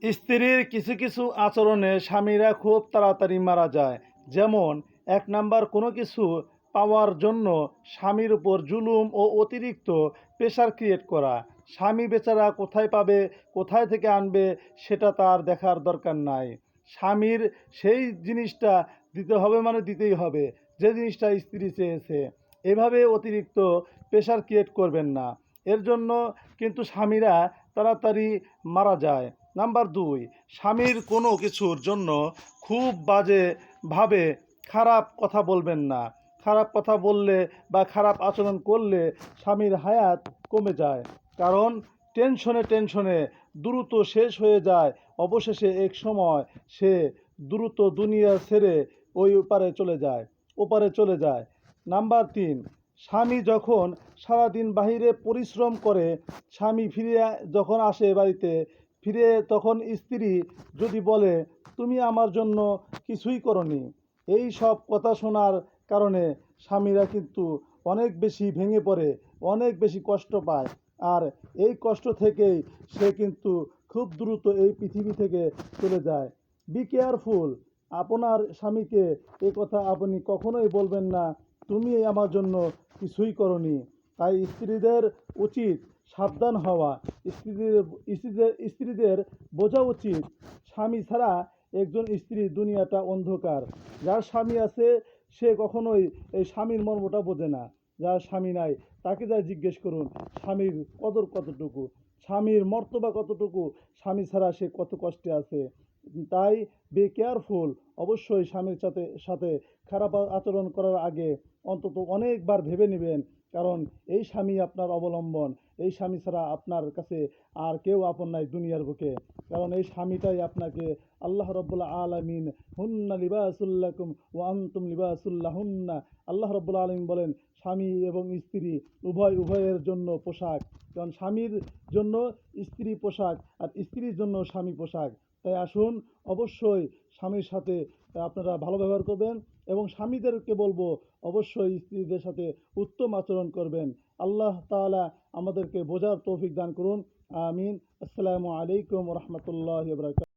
স্ত্রীর কিছু কিছু আচরণে স্বামীরা খুব তাড়াতাড়ি মারা যায়। যেমন, ১ নাম্বার, কোনো কিছু পাওয়ার জন্য স্বামীর উপর জুলুম ও অতিরিক্ত প্রেশার ক্রিয়েট করা। স্বামী বেচারা কোথায় পাবে, কোথায় থেকে আনবে, সেটা তার দেখার দরকার নাই। স্বামীর সেই জিনিসটা দিতে হবে মানে দিতেই হবে, যে জিনিসটা স্ত্রী চেয়েছে। এভাবে অতিরিক্ত প্রেশার ক্রিয়েট করবেন না। এর জন্য কিন্তু স্বামীরা তাড়াতাড়ি মারা যায়। নাম্বার ২, স্বামীর কোনো কিছুর জন্য খুব বাজেভাবে খারাপ কথা বলবেন না। খারাপ কথা বললে বা খারাপ আচরণ করলে স্বামীর হায়াত কমে যায়। কারণ টেনশনে টেনশনে দ্রুত শেষ হয়ে যায়। অবশেষে এক সময় সে দ্রুত দুনিয়া ছেড়ে ওপারে চলে যায়। নাম্বার ৩, স্বামী যখন সারাদিন বাহিরে পরিশ্রম করে স্বামী যখন আসে বাড়িতে ফিরে, তখন স্ত্রী যদি বলে, তুমি আমার জন্য কিছুই করনি, এই সব কথা শোনার কারণে স্বামীরা কিন্তু অনেক বেশি ভেঙে পড়ে, অনেক বেশি কষ্ট পায়। আর এই কষ্ট থেকেই সে কিন্তু খুব দ্রুত এই পৃথিবী থেকে চলে যায়। Be careful. আপনার স্বামীকে এ কথা আপনি কখনোই বলবেন না, তুমি আমার জন্য কিছুই করনি। তাই স্ত্রীদের উচিত সাবধান হওয়া। স্ত্রীদের বোঝা উচিত, স্বামী ছাড়া একজন স্ত্রী দুনিয়াটা অন্ধকার। যার স্বামী আছে সে কখনোই এই স্বামীর মর্মটা বোঝে না। যার স্বামী নাই তাকে যা জিজ্ঞেস করুন স্বামীর কদর কতটুকু, স্বামীর মর্তবা কতটুকু, স্বামী ছাড়া সে কত কষ্টে আছে। তাই বি কেয়ারফুল। অবশ্যই স্বামীর সাথে খারাপ আচরণ করার আগে অন্তত অনেকবার ভেবে নেবেন। কারণ এই স্বামী আপনার অবলম্বন। এই স্বামী ছাড়া আপনার কাছে আর কেউ আপন নাই দুনিয়ার বুকে। কারণ এই স্বামীটাই আপনাকে আল্লাহ রাব্বুল আলামিন হুন্না লিবাসুল্লাকুম ওয়া আনতুম লিবাসুল্লাহুন্না। আল্লাহ রাব্বুল আলামিন বলেন, স্বামী এবং স্ত্রী উভয়ের জন্য পোশাক। কারণ স্বামীর জন্য স্ত্রী পোশাক, আর স্ত্রীর জন্য স্বামী পোশাক। তাই আসুন, অবশ্যই স্বামীর সাথে আপনারা ভালো ব্যবহার করবেন, এবং স্বামীদেরকে বলবো অবশ্যই স্ত্রীদের সাথে উত্তম আচরণ করবেন। আল্লাহ তাআলা আমাদেরকে বোঝার তৌফিক দান করুন। আমিন। আসসালামু আলাইকুম ওয়া রাহমাতুল্লাহি ওয়া বারাকাতুহু।